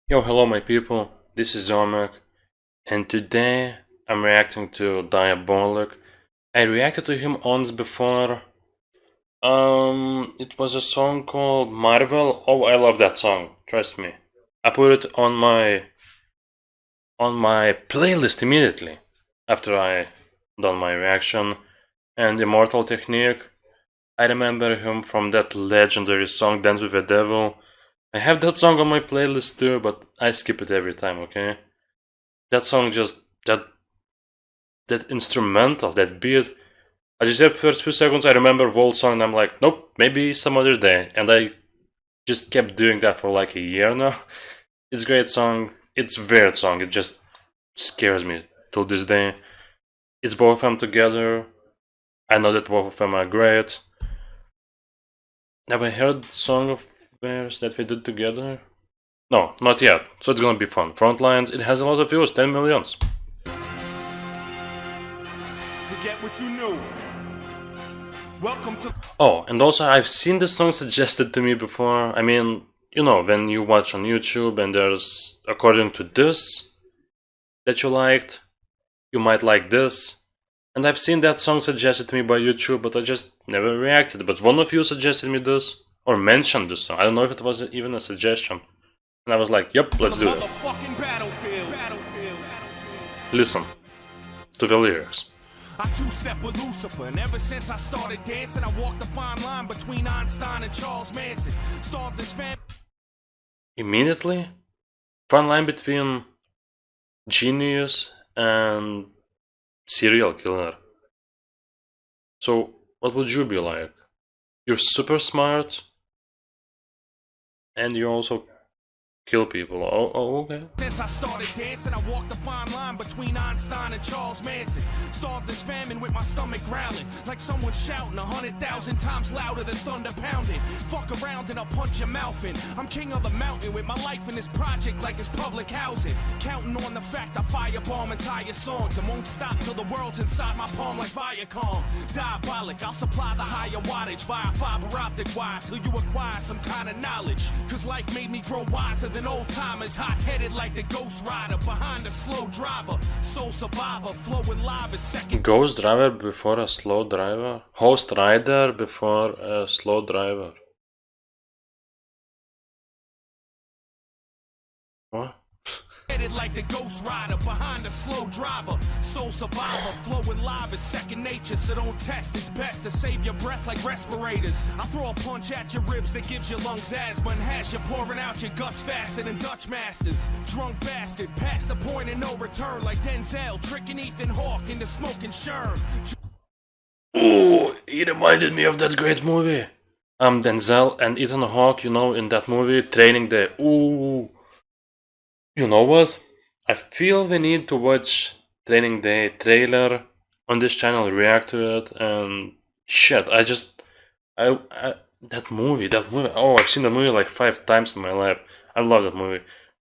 Yo, hello my people, this is Ziomek, and today I'm reacting to Diabolic. I reacted to him once before. It was a song called Marvel. Oh, I love that song, trust me. I put it on my playlist immediately after I done my reaction. And Immortal technique, I remember him from that legendary song Dance with the Devil. I have that song on my playlist too, but I skip it every time, okay? That song just that instrumental, that beat. I just have first few seconds I remember the whole song and I'm like, nope, maybe some other day. And I just kept doing that for like a year now. It's a great song. It's a weird song. It just scares me till this day. It's both of them together. I know that both of them are great. Have I heard the song of theirs that we did together? No, not yet. So it's gonna be fun. Frontlines, it has a lot of views, 10 millions. Forget what you knew. Welcome to. Oh, and also I've seen this song suggested to me before. I mean, you know, when you watch on YouTube and there's, according to this that you liked, you might like this. And I've seen that song suggested to me by YouTube, but I just never reacted. But one of you suggested me this, or mentioned this song. I don't know if it was even a suggestion. And I was like, yep, let's do it. Listen to the lyrics. I two-step with Lucifer, and ever since I started dancing, I walked the fine line between Einstein and Charles Manson. Starved this family. Immediately, fine line between genius and serial killer. So, what would you be like? You're super smart, and you also kill people. Oh, okay. Since I started dancing, I walked the fine line between Einstein and Charles Manson. Starved this famine with my stomach growling, like someone shouting 100,000 times louder than thunder pounding. Fuck around and I'll punch your mouth in. I'm king of the mountain with my life in this project like it's public housing. Counting on the fact I firebomb entire songs and won't stop till the world's inside my palm like Viacom. Diabolic, I'll supply the higher wattage via fiber optic wire till you acquire some kind of knowledge. Cause life made me grow wiser than old timers, hot-headed like the Ghost Rider behind a slow driver. Soul survivor, flowing live is second. Ghost driver before a slow driver? Host rider before a slow driver? What? Like the Ghost Rider behind a slow driver. Soul survivor, flowing live is second nature, so don't test. It's best to save your breath like respirators. I throw a punch at your ribs that gives your lungs asthma and has you pouring out your guts faster than Dutch masters. Drunk bastard, past the point of no return like Denzel tricking Ethan Hawke into smoking Sherm. Ooh, he reminded me of that great movie. Denzel and Ethan Hawke, you know, in that movie, Training Day. Ooh. You know what? I feel we need to watch Training Day trailer on this channel, react to it, and shit, that movie, oh, I've seen the movie like 5 times in my life. I love that movie.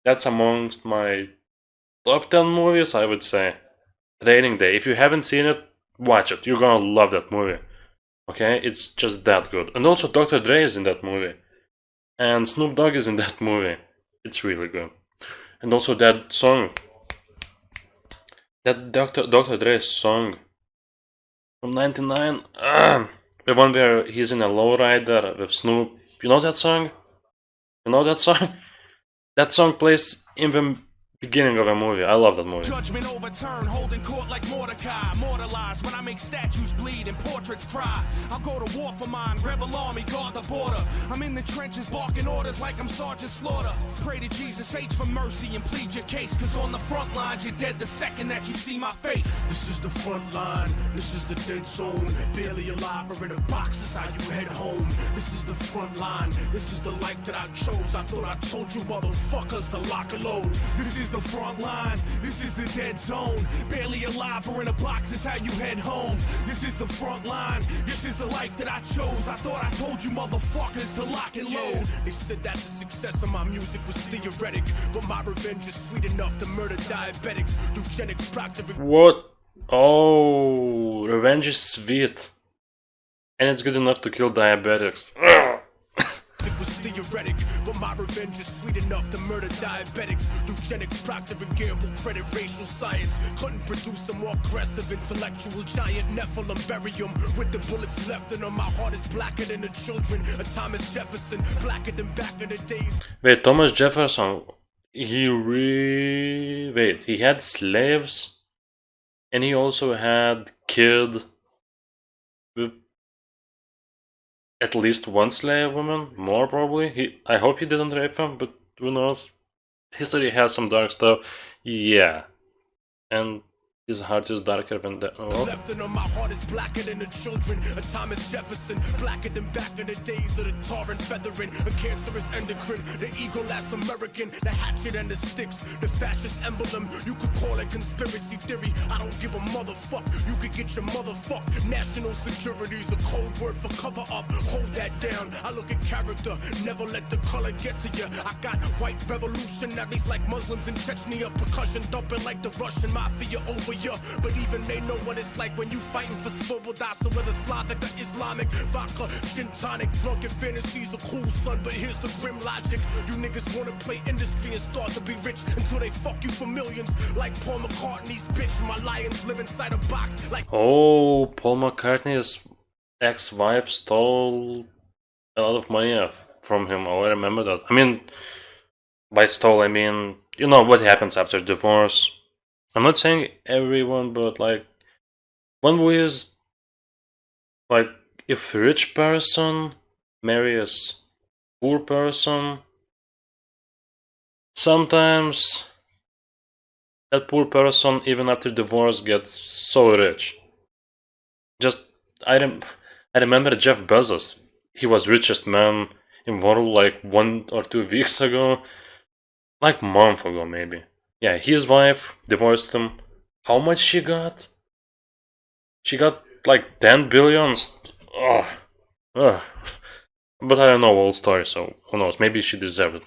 That's amongst my top 10 movies, I would say. Training Day. If you haven't seen it, watch it. You're gonna love that movie. Okay? It's just that good. And also Dr. Dre is in that movie. And Snoop Dogg is in that movie. It's really good. And also that song, that Dr. Dre song from '99, the one where he's in a lowrider with Snoop. You know that song? You know that song? That song plays in the beginning of a movie. I love that movie. Judgment overturned, holding court like Mordecai. Immortalized when I make statues bleed and portraits cry. I'll go to war for mine, rebel army, guard the border. I'm in the trenches barking orders like I'm Sergeant Slaughter. Pray to Jesus H for mercy and plead your case. Cause on the front lines you're dead the second that you see my face. This is the front line, this is the dead zone. Barely alive or in a box, is how you head home. This is the front line, this is the life that I chose. I thought I told you motherfuckers to lock and load. This is the front line, this is the dead zone. Barely alive or in a box is how you head home. This is the front line, this is the life that I chose. I thought I told you motherfuckers to lock and load. They said that the success of my music was theoretic, but my revenge is sweet enough to murder diabetics. Eugenics proctoring. What? Oh, revenge is sweet. And it's good enough to kill diabetics. It was theoretic, but But my revenge is sweet enough to murder diabetics. Eugenics, Procter and Gamble, credit racial science. Couldn't produce a more aggressive intellectual giant. Nephilim, bury him with the bullets left in him. My heart is blacker than the children of Thomas Jefferson, blacker than back in the days. Wait, Thomas Jefferson, he had slaves, and he also had kid with at least one slave woman, more probably. I hope he didn't rape them, but who knows? History has some dark stuff, yeah. And his heart is darker than that. Oh. Left in him, my heart is blacker than the children of Thomas Jefferson, blacker than back in the days of the tar and feathering, a cancerous endocrine, the eagle last American, the hatchet and the sticks, the fascist emblem. You could call it conspiracy theory. I don't give a motherfuck. You could get your motherfucked. National security's a code word for cover up. Hold that down. I look at character. Never let the color get to you. I got white revolutionaries like Muslims in Chechnya, percussion dumping like the Russian mafia over. But even they know what it's like when you fighting for Svoboda. So whether Slavic or Islamic, vodka, gin tonic, drunken fantasies are cool, son. But here's the grim logic: you niggas wanna play industry and start to be rich until they fuck you for millions, like Paul McCartney's bitch. My lions live inside a box. Like oh, Paul McCartney's ex-wife stole a lot of money from him. Oh, I remember that. I mean, by stole, I mean, you know what happens after divorce. I'm not saying everyone, but like one way is like if a rich person marries poor person, sometimes that poor person even after divorce gets so rich. Just I remember Jeff Bezos. He was richest man in world like 1 or 2 weeks ago, like a month ago maybe. Yeah, his wife divorced him. How much she got? She got like 10 billions. Ugh. Ugh. But I don't know all story, so who knows? Maybe she deserved it.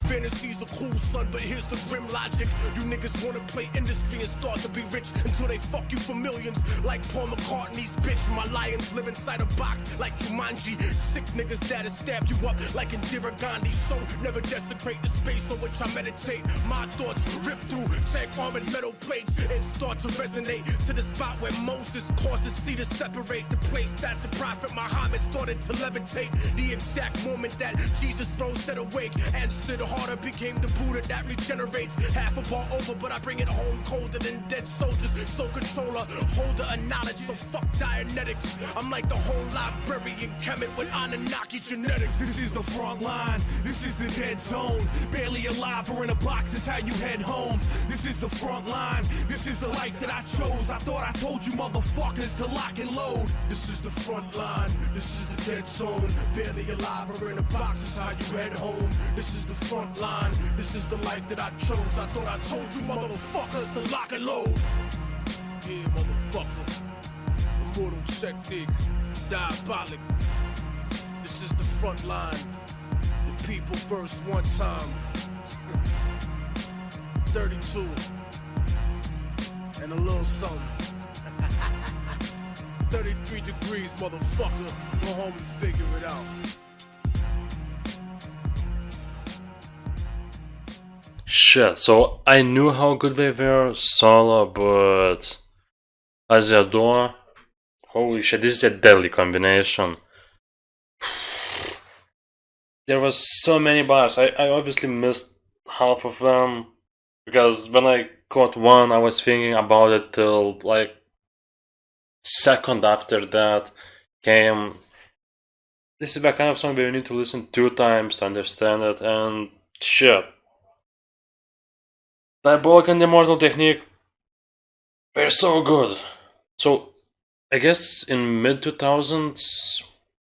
Fantasies are cool, son, but here's the grim logic. You niggas wanna play industry and start to be rich until they fuck you for millions, like Paul McCartney's bitch. My lions live inside a box like Jumanji. Sick niggas that'll stab you up like Indira Gandhi. So never desecrate the space on which I meditate. My thoughts rip through tank armored metal plates and start to resonate to the spot where Moses caused the sea to separate. The place that the prophet Muhammad started to levitate. The exact moment that Jesus rose set awake and stood harder became the Buddha that regenerates. Half a bar over, but I bring it home colder than dead soldiers. So controller, holder of knowledge, so fuck Dianetics. I'm like the whole librarian Kemet with Anunnaki genetics. This is the front line, this is the dead zone. Barely alive or in a box is how you head home. This is the front line, this is the life that I chose. I thought I told you motherfuckers to lock and load. This is the front line, this is the dead zone. Barely alive or in a box is how you head home. This is the front line, this is the life that I chose. I thought I told you motherfuckers to lock and load. Yeah, motherfucker. Immortal, check dig, Diabolic. This is the front line. The people first one time. 32 and a little something. 33 degrees, motherfucker. Go home and figure it out. Shit, so I knew how good they were solo, but as a duo, holy shit, this is a deadly combination. There was so many bars. I obviously missed half of them because when I got one, I was thinking about it till like second after that came. This is the kind of song where you need to listen 2 times to understand it, and shit. Diabolic and Immortal technique were so good. So I guess in mid 2000s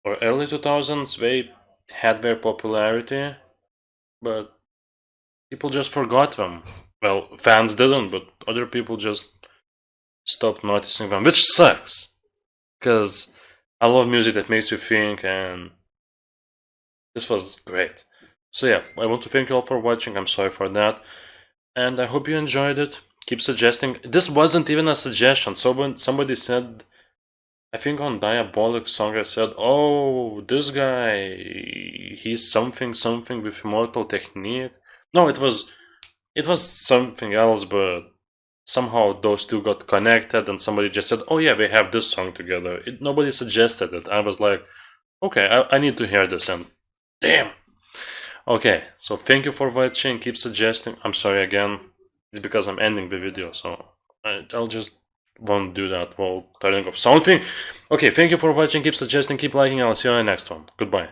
or early 2000s they had their popularity, but people just forgot them. Well, fans didn't, but other people just stopped noticing them, which sucks. Because I love music that makes you think, and this was great. So yeah, I want to thank you all for watching. I'm sorry for that. And I hope you enjoyed it. Keep suggesting. This wasn't even a suggestion. Somebody said I think on Diabolic song I said, oh, this guy, he's something with Immortal technique. No, it was something else, but somehow those two got connected and somebody just said, oh yeah, they have this song together. Nobody suggested it. I was like, okay, I need to hear this, and damn. Okay, so thank you for watching, keep suggesting. I'm sorry again, it's because I'm ending the video, so I'll just won't do that while turning off something. Okay, thank you for watching, keep suggesting, keep liking, I'll see you on the next one. Goodbye.